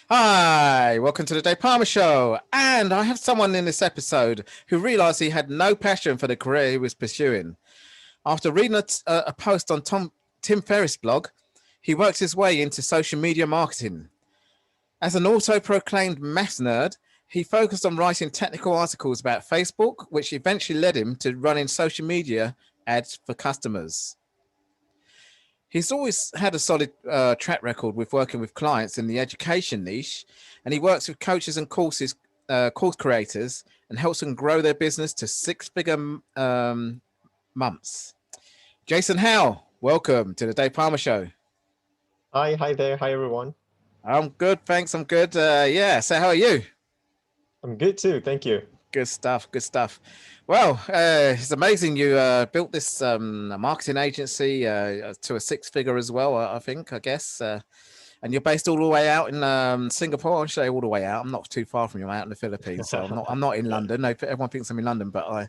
Hi, welcome to the Dave Palmer Show. And I have someone in this episode who realized he had no passion for the career he was pursuing. After reading a post on Tim Ferris' blog, he worked his way into social media marketing. As an auto-proclaimed maths nerd, he focused on writing technical articles about Facebook, which eventually led him to running social media ads for customers. He's always had a solid track record with working with clients in the education niche, and he works with coaches and course creators and helps them grow their business to six-figure months. Jason Howe, welcome to the Dave Palmer Show. Hi there. Hi, everyone. I'm good, thanks. I'm good. So how are you? I'm good too. Thank you. Good stuff. Good stuff. Well, it's amazing you built this marketing agency to a six-figure as well. I think, I guess, and you're based all the way out in Singapore. I'll say all the way out. I'm not too far from you. I'm out in the Philippines, so I'm not in London. No, everyone thinks I'm in London, but I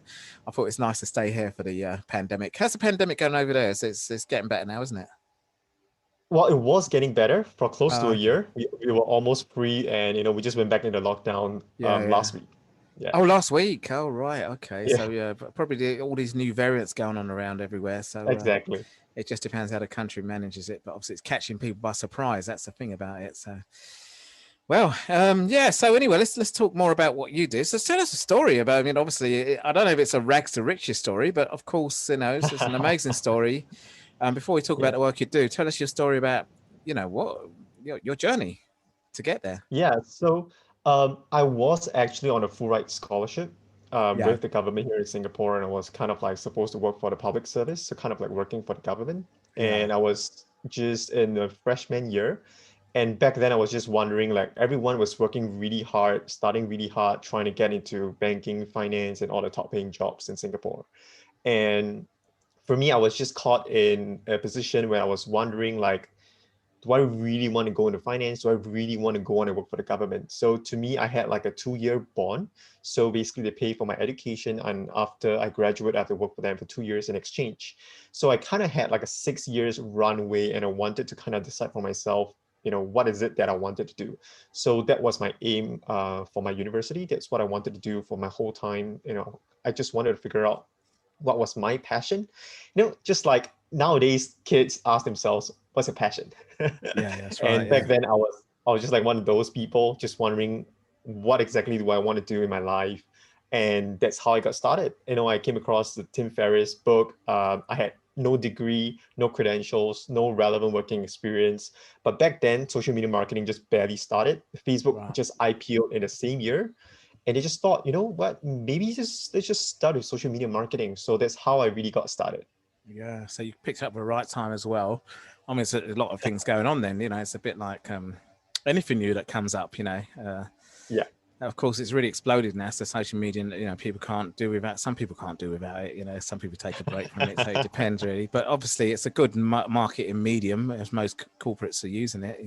thought it's nice to stay here for the pandemic. How's the pandemic going over there? It's getting better now, isn't it? Well, it was getting better for close to a Okay. year. We were almost free, and we just went back into lockdown Yeah. last week. Yeah. Oh, last week. Oh, right. Okay. Yeah. So yeah, probably all these new variants going on around everywhere. So Exactly. it just depends how the country manages it. But obviously, it's catching people by surprise. That's the thing about it. So, well, yeah. So anyway, let's talk more about what you do. So tell us a story about. I mean, obviously, I don't know if it's a rags to riches story, but of course, it's an amazing story. Before we talk about Yeah. the work you do, tell us your story about what your journey to get there. Yeah. So I was actually on a full ride scholarship Yeah. with the government here in Singapore, and I was kind of like supposed to work for the public service, so kind of like working for the government. Yeah. And I was just in the freshman year. And back then I was just wondering, like everyone was working really hard, starting really hard, trying to get into banking, finance, and all the top paying jobs in Singapore. And for me, I was just caught in a position where I was wondering, like, do I really want to go into finance? Do I really want to go on and work for the government? So to me, I had like a 2-year bond. So basically they pay for my education. And after I graduate, I have to work for them for 2 years in exchange. So I kind of had like a 6 years runway, and I wanted to kind of decide for myself, what is it that I wanted to do? So that was my aim for my university. That's what I wanted to do for my whole time. I just wanted to figure out what was my passion. Just like nowadays kids ask themselves, what's a passion? Yeah. That's right. And back Yeah. then I was just like one of those people just wondering, what exactly do I want to do in my life? And that's how I got started. I came across the Tim Ferris book. I had no degree, no credentials, no relevant working experience. But back then, social media marketing just barely started. Facebook Right. just IPO'd in the same year. And they just thought, what, maybe let's just start with social media marketing. So that's how I really got started. Yeah, so you picked up the right time as well. I mean, it's a lot of things going on then. It's a bit like anything new that comes up. Yeah. Of course, it's really exploded now. So social media, people can't do without. Some people can't do without it. Some people take a break from it. So it depends really. But obviously, it's a good marketing medium as most corporates are using it.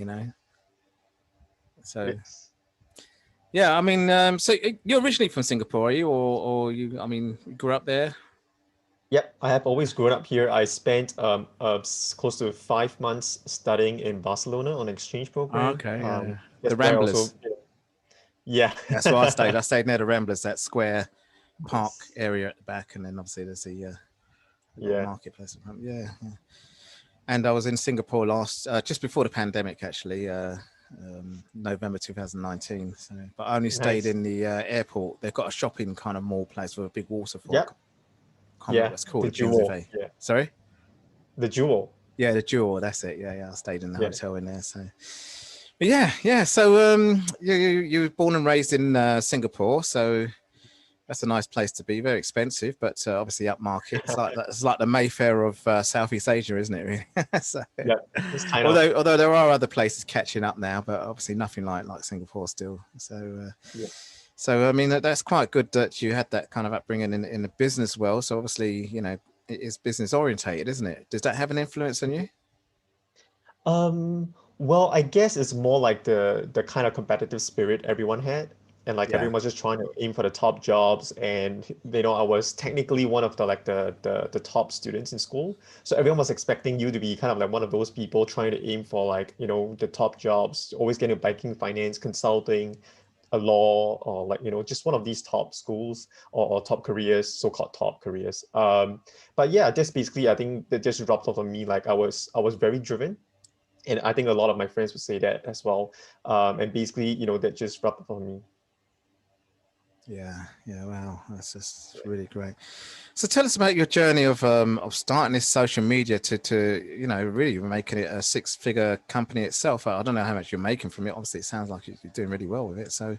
So Yes. yeah, I mean, so you're originally from Singapore, are you, or you? I mean, you grew up there. Yep, I have always grown up here. I spent close to 5 months studying in Barcelona on an exchange Oh, program. okay, yeah. The That's where I Ramblers. also, yeah. That's where I stayed. I stayed near the Ramblers, that square park Yes. area at the back, and then obviously there's the little Yeah. marketplace at the front. Yeah, yeah. And I was in Singapore just before the pandemic, actually, November 2019. So, but I only stayed Nice. in the airport. They've got a shopping kind of mall place with a big waterfall. Yep. Can't remember what Yeah. it's called. The It begins with Jewel. A. Yeah. Sorry. The Jewel. Yeah, the Jewel. That's it. Yeah, yeah. I stayed in the Yeah. hotel in there. So, but yeah, yeah. So, you were born and raised in Singapore. So that's a nice place to be. Very expensive, but obviously upmarket. It's like the Mayfair of Southeast Asia, isn't it? Really. So, Yeah. It's kind of, although there are other places catching up now, but obviously nothing like Singapore still. So. yeah. So I mean that's quite good that you had that kind of upbringing in the business world. So obviously it is business orientated, isn't it? Does that have an influence on you? Well, I guess it's more like the kind of competitive spirit everyone had. and like Yeah. everyone was just trying to aim for the top jobs. And I was technically one of the like the top students in school, so everyone was expecting you to be kind of like one of those people trying to aim for like the top jobs, always getting banking, finance, consulting, a law, or like just one of these top schools, or top careers, so-called top careers. But yeah, just basically I think that just rubbed off on me. Like I was very driven, and I think a lot of my friends would say that as well. And basically, that just rubbed off on me. Yeah, yeah, wow, that's just really great. So tell us about your journey of starting this social media to really making it a six-figure company itself. I don't know how much you're making from it. Obviously, it sounds like you're doing really well with it. So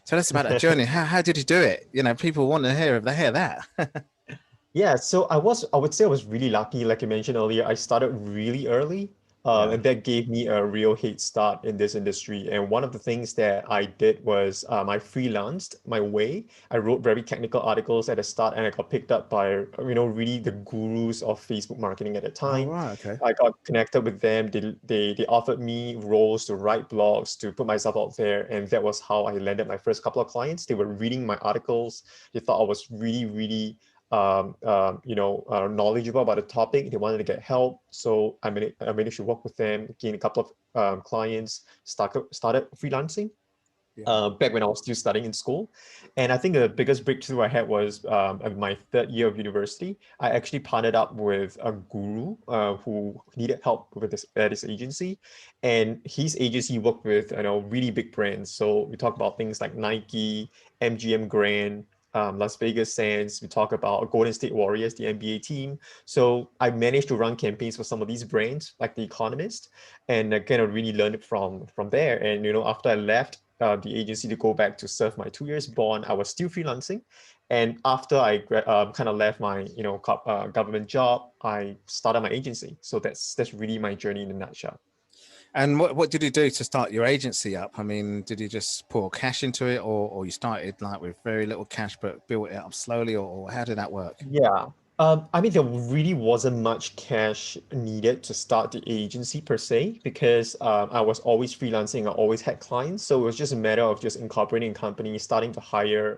tell us about that journey. How did you do it? People want to hear if they hear that. Yeah, so I would say I was really lucky. Like you mentioned earlier, I started really early, Yeah. and that gave me a real head start in this industry. And one of the things that I did was I freelanced my way. I wrote very technical articles at the start, and I got picked up by really the gurus of Facebook marketing at the Oh, time. right. Okay. I got connected with them. They offered me roles to write blogs, to put myself out there, and that was how I landed my first couple of clients. They were reading my articles. They thought I was really, really knowledgeable about the topic. They wanted to get help, so I managed to work with them, gain a couple of clients, started freelancing Yeah. back when I was still studying in school. And I think the biggest breakthrough I had was in my third year of university. I actually partnered up with a guru who needed help with this agency, and his agency worked with really big brands. So we talk about things like Nike, MGM Grand, Las Vegas Sands. We talk about Golden State Warriors, the NBA team. So I managed to run campaigns for some of these brands, like The Economist, and I kind of really learned from there. And after I left the agency to go back to serve my 2 years bond, I was still freelancing. And after I kind of left my government job, I started my agency. So that's really my journey in a nutshell. And what did you do to start your agency up? I mean, did you just pour cash into it, or you started like with very little cash but built it up slowly, or how did that work? Yeah. I mean, there really wasn't much cash needed to start the agency per se, because I was always freelancing. I always had clients. So it was just a matter of just incorporating a company, starting to hire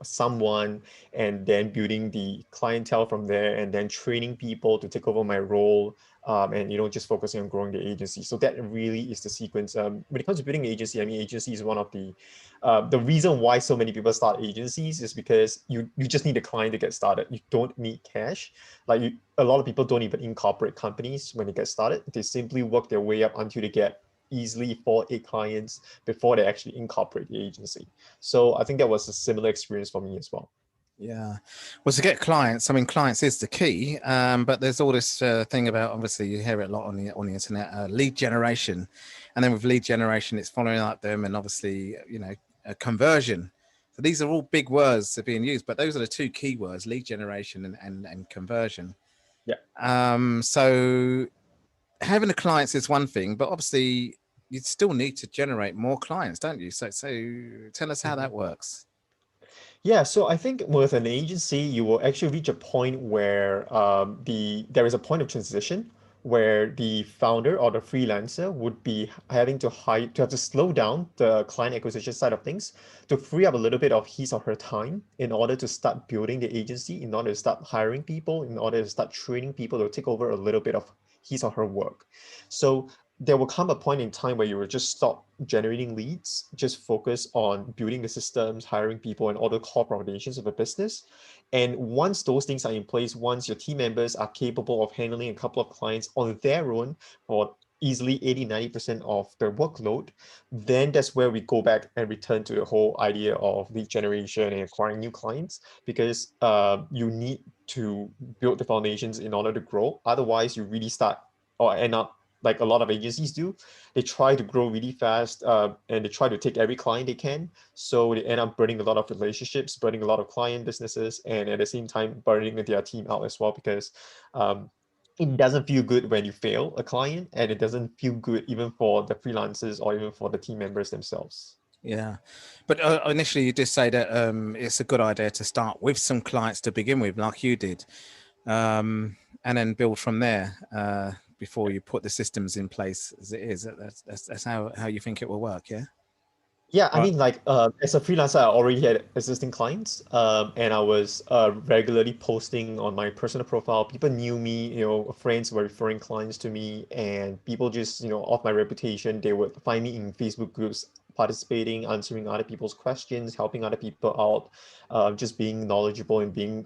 someone, and then building the clientele from there, and then training people to take over my role, and just focusing on growing the agency. So that really is the sequence. When it comes to building an agency, I mean, agency is one of the reason why so many people start agencies is because you just need a client to get started. You don't need cash. Like a lot of people don't even incorporate companies when they get started. They simply work their way up until they get easily 4, 8 clients before they actually incorporate the agency. So I think that was a similar experience for me as well. Yeah. Well, to get clients, I mean, clients is the key. But there's all this thing about, obviously, you hear it a lot on the internet, lead generation, and then with lead generation, it's following up them, and obviously, conversion. So these are all big words that are being used, but those are the two key words: lead generation and conversion. Yeah. So having the clients is one thing, but obviously, you still need to generate more clients, don't you? So tell us how Mhm. that works. Yeah, so I think with an agency, you will actually reach a point where there is a point of transition where the founder or the freelancer would be having to have to slow down the client acquisition side of things to free up a little bit of his or her time in order to start building the agency, in order to start hiring people, in order to start training people to take over a little bit of his or her work. So there will come a point in time where you will just stop generating leads, just focus on building the systems, hiring people, and all the core foundations of a business. And once those things are in place, once your team members are capable of handling a couple of clients on their own for easily 80, 90% of their workload, then that's where we go back and return to the whole idea of lead generation and acquiring new clients, because you need to build the foundations in order to grow. Otherwise, you really start or end up like a lot of agencies do. They try to grow really fast, and they try to take every client they can. So they end up burning a lot of relationships, burning a lot of client businesses, and at the same time burning their team out as well, because um, it doesn't feel good when you fail a client, and it doesn't feel good even for the freelancers or even for the team members themselves. Yeah, but initially you did say that it's a good idea to start with some clients to begin with, like you did, and then build from there before you put the systems in place as it is. That's how you think it will work, yeah? Yeah, I mean, like, as a freelancer, I already had existing clients, and I was regularly posting on my personal profile. People knew me, friends were referring clients to me, and people just, off my reputation, they would find me in Facebook groups, participating, answering other people's questions, helping other people out, just being knowledgeable and being,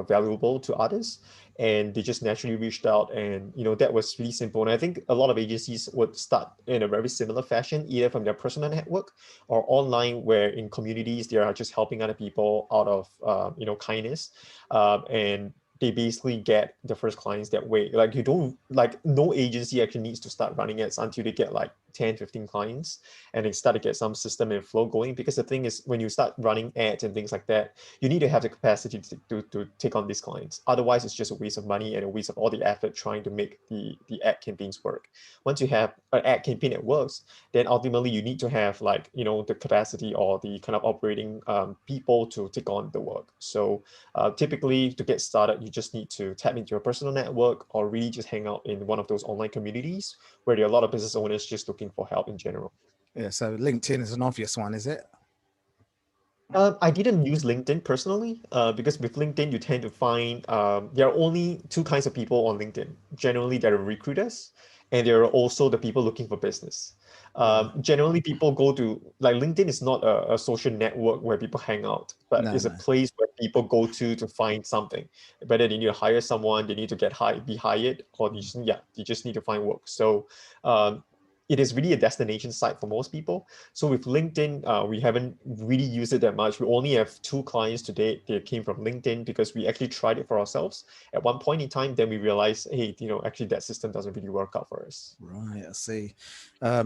valuable to others. And they just naturally reached out, and that was really simple. And I think a lot of agencies would start in a very similar fashion, either from their personal network or online, where in communities they are just helping other people out of kindness, and they basically get the first clients that way. Like, you don't, like, no agency actually needs to start running ads until they get like 10, 15 clients, and they start to get some system and flow going. Because the thing is, when you start running ads and things like that, you need to have the capacity to take on these clients. Otherwise, it's just a waste of money and a waste of all the effort trying to make the ad campaigns work. Once you have an ad campaign that works, then ultimately you need to have, like, the capacity or the kind of operating people to take on the work. So typically, to get started, you just need to tap into your personal network, or really just hang out in one of those online communities where there are a lot of business owners just looking for help in general. Yeah, so LinkedIn is an obvious one, is it? I didn't use LinkedIn personally, because with LinkedIn, you tend to find there are only two kinds of people on LinkedIn. Generally, there are recruiters, and there are also the people looking for business. Yeah. Generally, people go to, like, LinkedIn is not a social network where people hang out, but No, it's a no. place where people go to find something. Whether they need to hire someone, they need to be hired, or they just need to find work. So um, it is really a destination site for most people. So with LinkedIn, we haven't really used it that much. We only have two clients to date. They came from LinkedIn because we actually tried it for ourselves at one point in time. Then we realized, hey, actually that system doesn't really work out for us. Right, I see.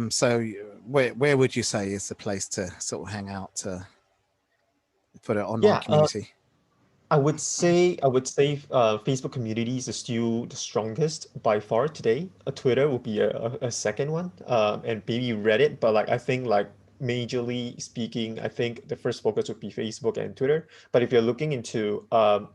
So where would you say is the place to sort of hang out to put an online Yeah, community? I would say Facebook communities is still the strongest by far today. Twitter would be a second one, and maybe Reddit. But, like, I think, like, majorly speaking, I think the first focus would be Facebook and Twitter. But if you're looking into,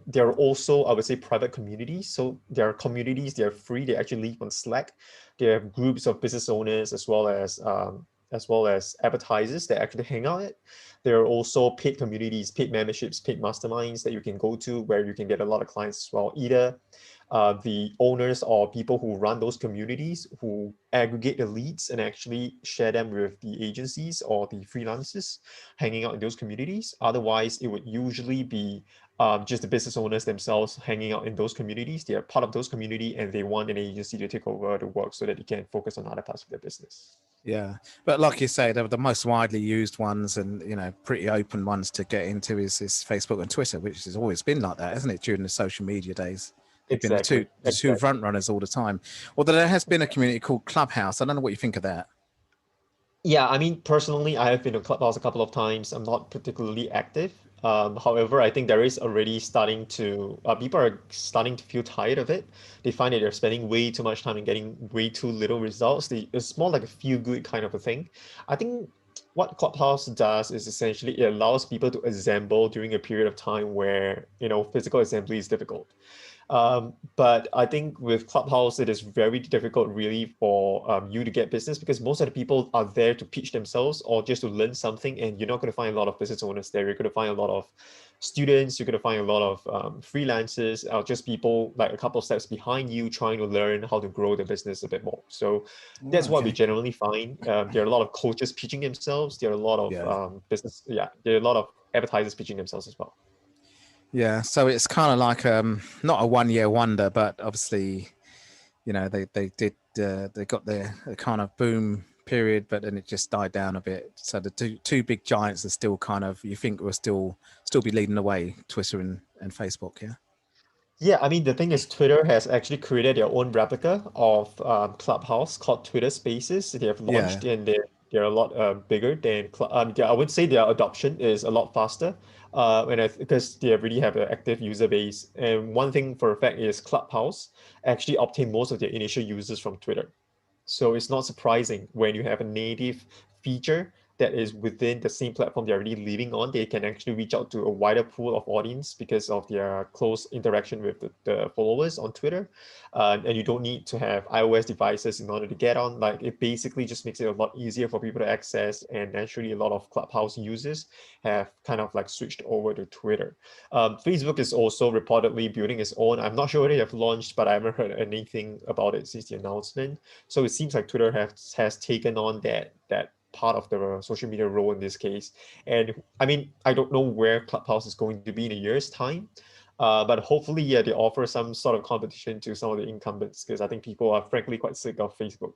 there are also, I would say, private communities. So there are communities, they are free. They actually live on Slack. They have groups of business owners, as well as advertisers that actually hang out at. There are also paid communities, paid memberships, paid masterminds that you can go to, where you can get a lot of clients as well. Either the owners or people who run those communities, who aggregate the leads and actually share them with the agencies or the freelancers hanging out in those communities. Otherwise, it would usually be just the business owners themselves hanging out in those communities. They are part of those community, and they want an agency to take over the work so that they can focus on other parts of their business. Yeah, but like you say, the most widely used ones and pretty open ones to get into is Facebook and Twitter, which has always been like that, hasn't it? During the social media days, they've been Exactly. the two Exactly. front runners all the time. Although there has been a community called Clubhouse. I don't know what you think of that. Yeah, I mean, personally, I have been to Clubhouse a couple of times. I'm not particularly active. However, I think there is already starting to, people are starting to feel tired of it. They find that they're spending way too much time and getting way too little results. It's more like a feel good kind of a thing. I think what Clubhouse does is essentially it allows people to assemble during a period of time where, physical assembly is difficult. But I think with Clubhouse, it is very difficult really for you to get business, because most of the people are there to pitch themselves or just to learn something, and you're not going to find a lot of business owners there. You're going to find a lot of students, you're going to find a lot of freelancers, just people like a couple of steps behind you trying to learn how to grow the business a bit more. So Oh, that's what we okay. generally find. There are a lot of coaches pitching themselves. There are a lot of Yeah. there are a lot of advertisers pitching themselves as well. Yeah. So it's kind of like not a 1 year wonder, but obviously, they got their kind of boom period, but then it just died down a bit. So the two big giants are still kind of, you think, will still be leading the way, Twitter and Facebook. Yeah. Yeah, I mean, the thing is, Twitter has actually created their own replica of Clubhouse called Twitter Spaces. They have Yeah. launched, and they're a lot bigger than I would say their adoption is a lot faster. Because they already have an active user base. And one thing for a fact is Clubhouse actually obtained most of their initial users from Twitter. So it's not surprising when you have a native feature that is within the same platform they're already living on, they can actually reach out to a wider pool of audience because of their close interaction with the followers on Twitter. And you don't need to have iOS devices in order to get on. Like, it basically just makes it a lot easier for people to access. And naturally, a lot of Clubhouse users have kind of like switched over to Twitter. Facebook is also reportedly building its own. I'm not sure whether they have launched, but I haven't heard anything about it since the announcement. So it seems like Twitter has taken on that part of the social media role in this case. And I mean, I don't know where Clubhouse is going to be in a year's time. But hopefully, yeah, they offer some sort of competition to some of the incumbents, because I think people are frankly quite sick of Facebook.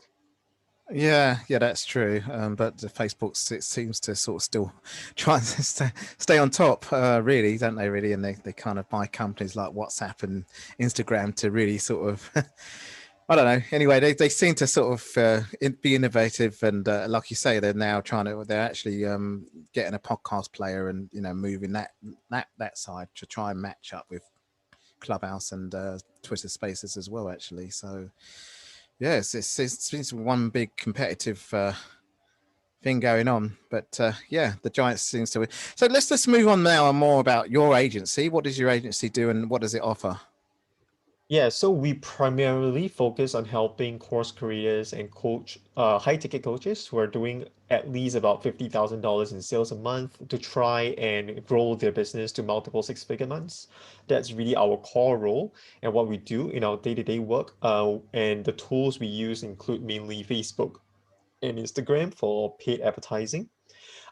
Yeah, yeah, that's true. But the Facebook it seems to sort of still try and stay on top, really, don't they? Really, and they kind of buy companies like WhatsApp and Instagram to really sort of, I don't know. Anyway, they seem to sort of be innovative, and like you say, they're actually getting a podcast player and moving that side to try and match up with Clubhouse and Twitter Spaces as well, actually. So. Yes, it's one big competitive thing going on, but yeah, the Giants seems to. So let's move on now and more about your agency. What does your agency do, and what does it offer? Yeah, so we primarily focus on helping course creators and high ticket coaches who are doing at least about $50,000 in sales a month to try and grow their business to multiple six-figure months. That's really our core role and what we do in our day-to-day work. And the tools we use include mainly Facebook and Instagram for paid advertising.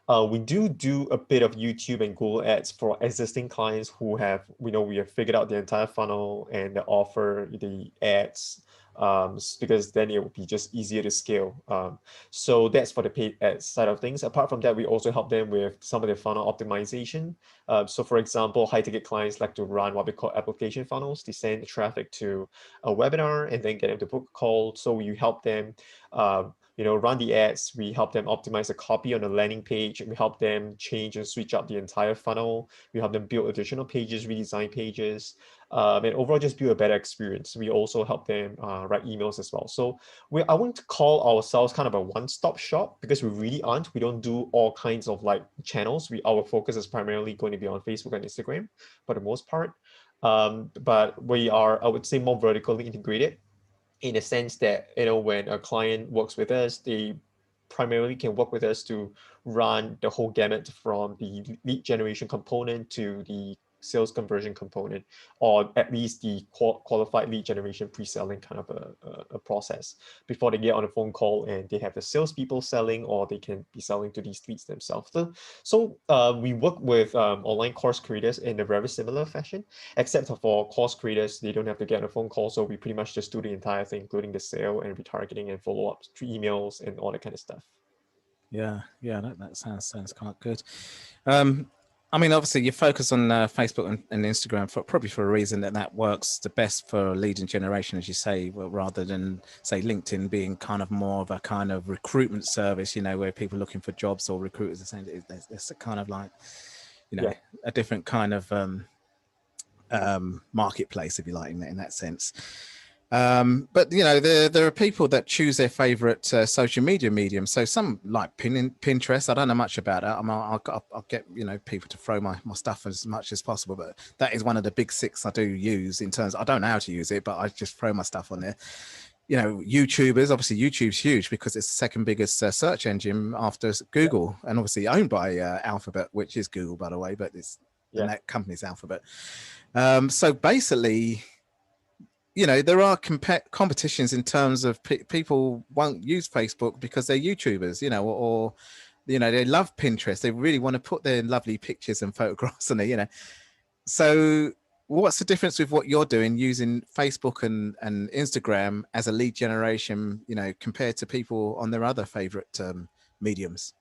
We do a bit of YouTube and Google Ads for existing clients who have, we have figured out the entire funnel and offer the ads, because then it will be just easier to scale. So that's for the paid ads side of things. Apart from that, we also help them with some of the funnel optimization. So for example, high ticket clients like to run what we call application funnels. They send traffic to a webinar and then get them to book a call. So you help them run the ads. We help them optimize the copy on the landing page. We help them change and switch up the entire funnel. We help them build additional pages, redesign pages, and overall just build a better experience. We also help them write emails as well. So I wouldn't call ourselves kind of a one-stop shop, because we really aren't. We don't do all kinds of like channels. Our focus is primarily going to be on Facebook and Instagram for the most part. But we are, I would say, more vertically integrated, in a sense that, when a client works with us, they primarily can work with us to run the whole gamut from the lead generation component to the sales conversion component, or at least the qualified lead generation pre-selling kind of a process before they get on a phone call and they have the salespeople selling, or they can be selling to these leads themselves. So we work with online course creators in a very similar fashion, except for course creators, they don't have to get on a phone call. So we pretty much just do the entire thing, including the sale and retargeting and follow-ups through emails and all that kind of stuff. Yeah, that sounds quite good. I mean, obviously, you focus on Facebook and Instagram probably for a reason that works the best for lead generation, as you say, rather than say LinkedIn being kind of more of a kind of recruitment service, where people looking for jobs or recruiters are saying it's a kind of like, Yeah. a different kind of marketplace, if you like, in that sense. But there are people that choose their favorite social media medium. So some like Pinterest. I don't know much about that. I'll get people to throw my stuff as much as possible. But that is one of the big six I do use in terms. I don't know how to use it, but I just throw my stuff on there. YouTubers. Obviously, YouTube's huge because it's the second biggest search engine after Google, and obviously owned by Alphabet, which is Google, by the way. But it's and that company's Alphabet. So basically, there are competitions in terms of people won't use Facebook because they're YouTubers, or they love Pinterest. They really want to put their lovely pictures and photographs on it, So what's the difference with what you're doing using Facebook and Instagram as a lead generation, compared to people on their other favorite mediums?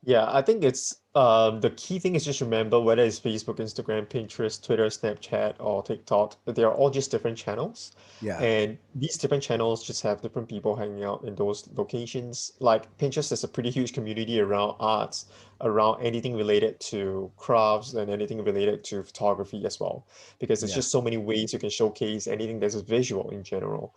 Yeah, I think it's The key thing is just remember whether it's Facebook, Instagram, Pinterest, Twitter, Snapchat, or TikTok, they are all just different channels. Yeah, And these different channels just have different people hanging out in those locations. Like Pinterest is a pretty huge community around arts, around anything related to crafts and anything related to photography as well, because there's yeah, just so many ways you can showcase anything that's visual in general.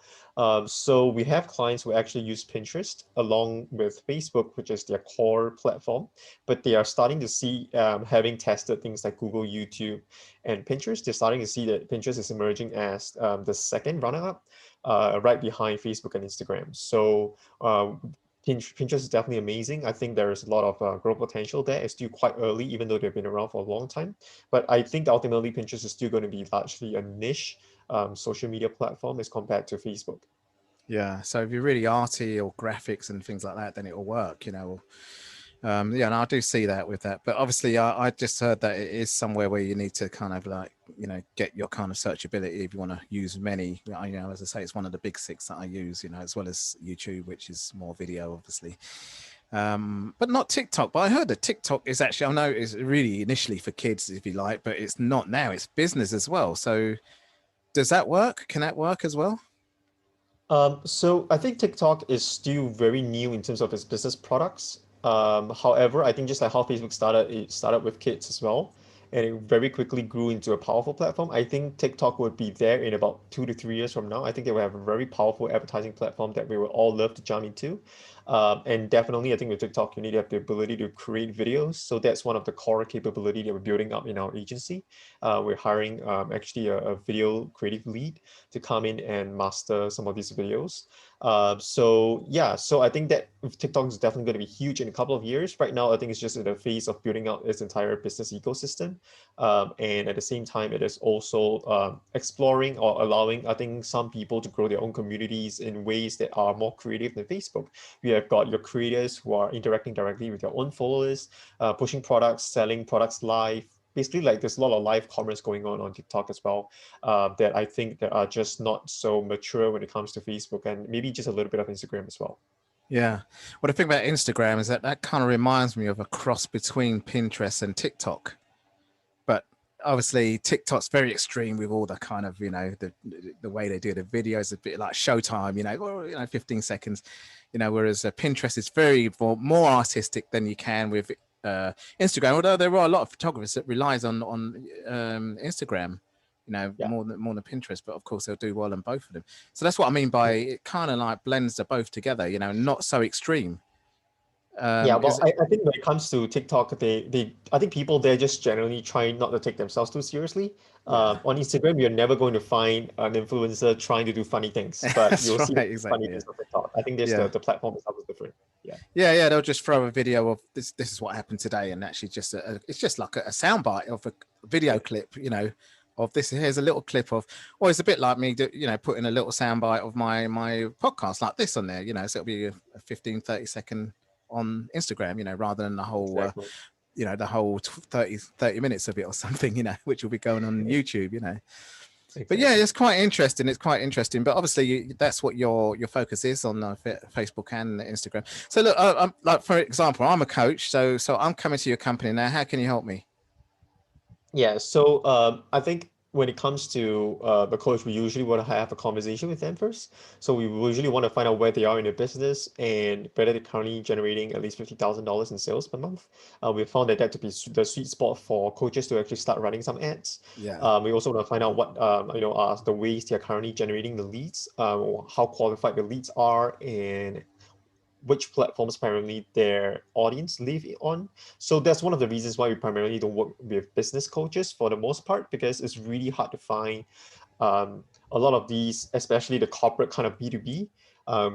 So we have clients who actually use Pinterest along with Facebook, which is their core platform, but they are starting to see, having tested things like Google, YouTube, and Pinterest, they're starting to see that Pinterest is emerging as the second runner-up, right behind Facebook and Instagram. So Pinterest is definitely amazing. I think there is a lot of growth potential there. It's still quite early, even though they've been around for a long time. But I think ultimately Pinterest is still going to be largely a niche social media platform as compared to Facebook. yeah. So if you're really arty or graphics and things like that, then it'll work, you know. Yeah, and I do see that with that. But obviously, I just heard that it is somewhere where you need to kind of like, you know, get your kind of searchability if you want to use many. You know, as I say, it's one of the big six that I use, you know, as well as YouTube, which is more video, obviously. But not TikTok. But I heard that TikTok is actually, I know it's really initially for kids, if you like, but it's not now. It's business as well. So does that work? Can that work as well? So I think TikTok is still very new in terms of its business products. However, I think just like how Facebook started, it started with kids as well, and it very quickly grew into a powerful platform. I think TikTok would be there in about 2 to 3 years from now. I think they will have a very powerful advertising platform that we will all love to jump into. And definitely, I think with TikTok, you need to have the ability to create videos. So that's one of the core capability that we're building up in our agency. We're hiring actually a video creative lead to come in and master some of these videos. So yeah, so I think that TikTok is definitely going to be huge in a couple of years. Right now, I think it's just in the phase of building out its entire business ecosystem. And at the same time, it is also exploring or allowing, I think, some people to grow their own communities in ways that are more creative than Facebook. You have got your creators who are interacting directly with their own followers, pushing products, selling products live. Basically, like there's a lot of live commerce going on TikTok as well, that I think that are just not so mature when it comes to Facebook, and maybe just a little bit of Instagram as well. Yeah. Well, the thing about Instagram is that that kind of reminds me of a cross between Pinterest and TikTok. But obviously, TikTok's very extreme with all the kind of, you know, the way they do the videos, a bit like Showtime, you know, or, you know, 15 seconds, you know, whereas Pinterest is very more artistic than you can with Instagram. Although there are a lot of photographers that relies on Instagram, you know, Yeah. more than Pinterest, but of course they'll do well on both of them. So that's what I mean by it kind of like blends the both together, you know, not so extreme. Yeah, Is well, I think when it comes to TikTok, I think people there just generally try not to take themselves too seriously. Yeah, On Instagram, you're never going to find an influencer trying to do funny things, but that's you'll see the right, funny exactly. Yeah, things on TikTok. I think there's yeah. the platform itself is different. Yeah. Yeah, they'll just throw a video of this. This is what happened today, and actually, just it's just like a soundbite of a video Yeah. clip, you know, of this. Here's a little clip of, or it's a bit like me, you know, putting a little soundbite of my podcast like this on there, you know, so it'll be a 15, 30 second on Instagram, you know, rather than the whole, Exactly. you know, the whole 30 minutes of it or something, you know, which will be going on YouTube, you know. But yeah, Exactly. it's quite interesting. It's quite interesting. But obviously, that's what your focus is on Facebook and Instagram. So look, I'm, like for example, I'm a coach, so I'm coming to your company now. How can you help me? Yeah, so I think when it comes to the coach, we usually want to have a conversation with them first. So we usually want to find out where they are in their business and whether they're currently generating at least $50,000 in sales per month. We found that to be the sweet spot for coaches to actually start running some ads. Yeah, We also want to find out what are the ways they are currently generating the leads, how qualified the leads are, and which platforms primarily their audience live on. So that's one of the reasons why we primarily don't work with business coaches for the most part, because it's really hard to find a lot of these, especially the corporate kind of B2B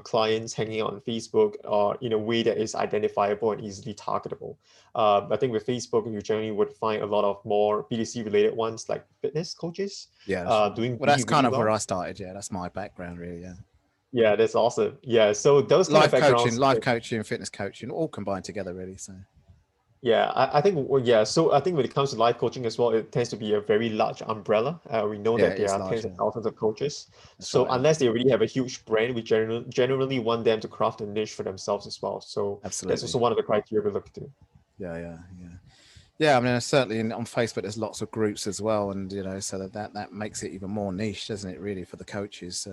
clients hanging out on Facebook or in a way that is identifiable and easily targetable. I think with Facebook, you generally would find a lot of more B2C related ones like fitness coaches yeah, that's right. doing Well, really, that's kind really of where well. I started. Yeah, that's my background, really. Yeah, Yeah, that's awesome. Yeah, so those kind of backgrounds. life coaching, fitness coaching, all combined together, really. So Yeah, I think, well, yeah. So I think when it comes to life coaching as well, it tends to be a very large umbrella. We know yeah, that there it's are large. tens Yeah, of thousands of coaches. that's So right. Yeah, unless they already have a huge brand, we generally want them to craft a niche for themselves as well. So that's absolutely. also one of the criteria we look to. Yeah, yeah, yeah. Yeah, I mean, certainly on Facebook, there's lots of groups as well, and so that makes it even more niche, doesn't it? Really, for the coaches,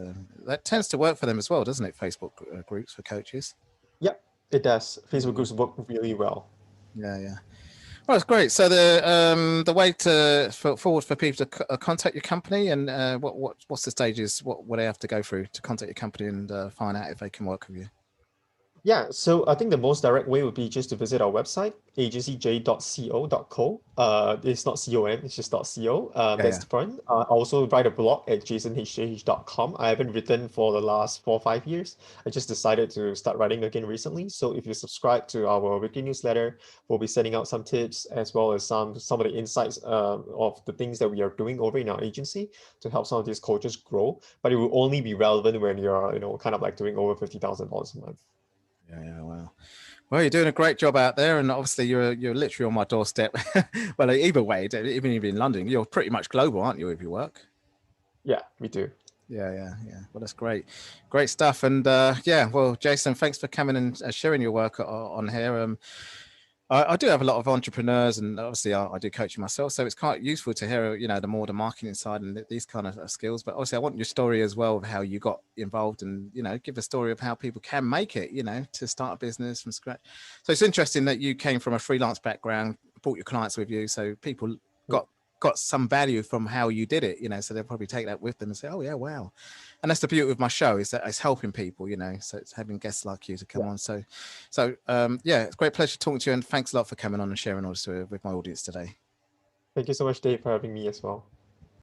that tends to work for them as well, doesn't it? Facebook groups for coaches. Yep, it does. Facebook Mm. groups work really well. Yeah, yeah. Well, that's great. So the way forward for people to contact your company, and what's the stages? What they have to go through to contact your company and find out if they can work with you. Yeah, so I think the most direct way would be just to visit our website, agencyj.co.co. It's not com, it's just .co. Yeah, That's yeah. the point. I also write a blog at jasonhjh.com. I haven't written for the last 4 or 5 years. I just decided to start writing again recently. So if you subscribe to our weekly newsletter, we'll be sending out some tips as well as some of the insights of the things that we are doing over in our agency to help some of these coaches grow. But it will only be relevant when you're, kind of like doing over $50,000 a month. Yeah, yeah, wow. Well, you're doing a great job out there, and obviously you're literally on my doorstep. Well, either way, even if you're in London, you're pretty much global, aren't you, with your work? Yeah, we do. Yeah, yeah, yeah. Well, that's great stuff. And yeah, well, Jason, thanks for coming and sharing your work on here. I do have a lot of entrepreneurs, and obviously I do coaching myself, so it's quite useful to hear, the marketing side and these kind of skills. But obviously, I want your story as well of how you got involved, and give a story of how people can make it, to start a business from scratch. So it's interesting that you came from a freelance background, brought your clients with you, so people got some value from how you did it, so they'll probably take that with them and say, oh yeah, wow. And that's the beauty of my show, is that it's helping people, so it's having guests like you to come on. So yeah, it's a great pleasure talking to you, and thanks a lot for coming on and sharing all this with my audience today. Thank you so much, Dave, for having me as well.